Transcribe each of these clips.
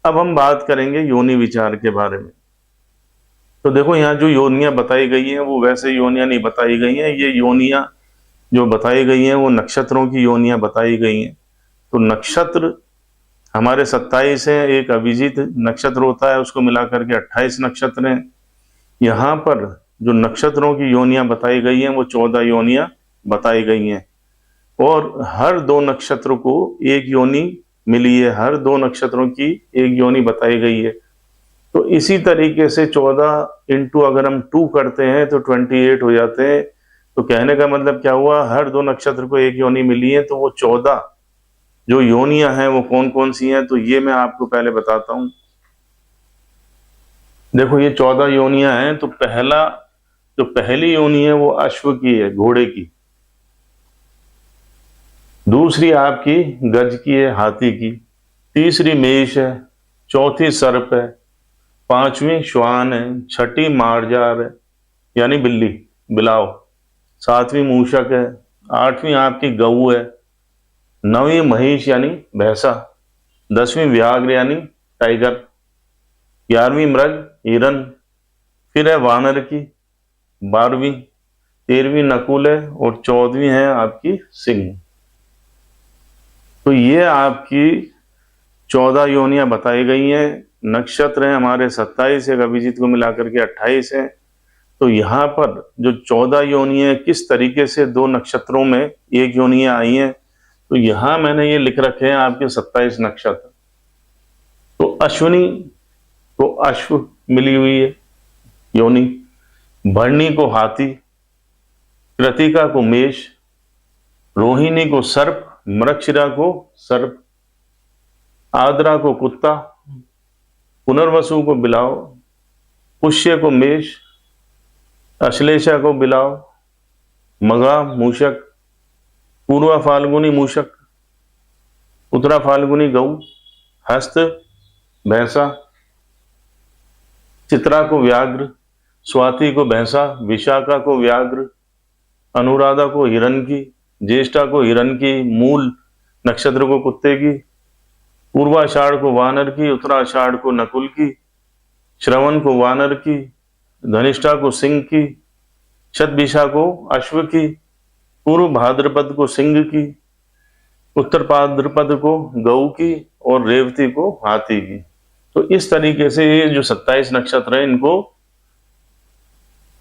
अब हम बात करेंगे योनि विचार के बारे में। तो देखो यहाँ जो योनियां बताई गई हैं वो वैसे योनियां नहीं बताई गई हैं। ये योनियां जो बताई गई हैं वो नक्षत्रों की योनियां बताई गई हैं। तो नक्षत्र हमारे 27 हैं, एक अभिजीत नक्षत्र होता है, उसको मिलाकर के 28 नक्षत्र हैं। यहाँ पर जो नक्षत्रों की योनियां बताई गई हैं वो 14 योनियां बताई गई हैं, और हर दो नक्षत्र को एक योनि मिली है, हर दो नक्षत्रों की एक योनि बताई गई है। तो इसी तरीके से 14 इंटू अगर हम 2 करते हैं तो 28 हो जाते हैं। तो कहने का मतलब क्या हुआ, हर दो नक्षत्र को एक योनि मिली है, तो वो 14 जो योनियां हैं वो कौन कौन सी हैं, तो ये मैं आपको पहले बताता हूं। देखो ये 14 योनियां हैं। तो जो पहली योनि है वो अश्व की है, घोड़े की। दूसरी आपकी गज की है, हाथी की। तीसरी मेष है। चौथी सर्प है। पांचवी श्वान है। छठी मार्जार है यानी बिल्ली, बिलाव। सातवीं मूषक है। आठवीं आपकी गऊ है। नवीं महिष यानी भैंसा। 10वीं व्याघ्र यानी टाइगर। 11वीं मृग हिरन। फिर है वानर की 12वीं। 13वीं नकुल है, और 14वीं है आपकी सिंह। तो ये आपकी 14 योनियां बताई गई हैं। नक्षत्र हैं हमारे 27, एक अभिजीत को मिलाकर के 28 हैं। तो यहाँ पर जो 14 योनियां किस तरीके से दो नक्षत्रों में एक योनियां आई हैं, तो यहां मैंने ये लिख रखे हैं आपके 27 नक्षत्र। तो अश्विनी को अश्व मिली हुई है योनि, भरणी को हाथी, कृतिका को मेष, रोहिणी को सर्प, मृगशिरा को सर्प, आद्रा को कुत्ता, पुनर्वसु को बिलाव, पुष्य को मेष, अश्लेषा को बिलाव, मघा मूषक, पूर्वा फाल्गुनी मूषक, उत्तरा फाल्गुनी गऊ, हस्त भैंसा, चित्रा को व्याघ्र, स्वाति को भैंसा, विशाखा को व्याघ्र, अनुराधा को हिरण की, ज्येष्ठा को हिरण की, मूल नक्षत्र को कुत्ते की, पूर्वाषाढ़ को वानर की, उत्तराषाढ़ को नकुल की, श्रवण को वानर की, धनिष्ठा को सिंह की, शतभिषा को अश्व की, पूर्व भाद्रपद को सिंह की, उत्तर भाद्रपद को गऊ की, और रेवती को हाथी की। तो इस तरीके से ये जो 27 नक्षत्र है, इनको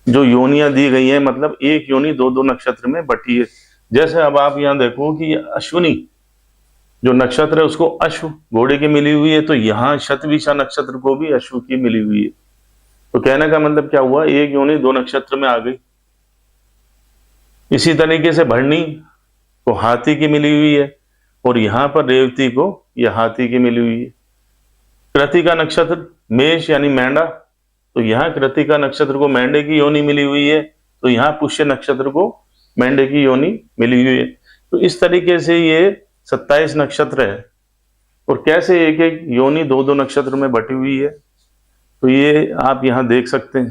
जो योनियां दी गई हैं, मतलब एक योनि दो दो नक्षत्र में बटी है। जैसे अब आप यहां देखो कि अश्विनी जो नक्षत्र है उसको अश्व घोड़े की मिली हुई है, तो यहाँ शतभिषा नक्षत्र को भी अश्व की मिली हुई है। तो कहने का मतलब क्या हुआ, एक योनि दो नक्षत्र में आ गई। इसी तरीके से भरणी को हाथी की मिली हुई है, और यहां पर रेवती को यह हाथी की मिली हुई है। कृतिका नक्षत्र मेष यानी मेंढा, तो यहाँ कृतिका नक्षत्र को मेंढे की योनि मिली हुई है, तो यहाँ पुष्य नक्षत्र को मेंढे की योनि मिली हुई है। तो इस तरीके से ये 27 नक्षत्र है, और कैसे एक एक योनि दो दो नक्षत्र में बटी हुई है, तो ये आप यहाँ देख सकते हैं।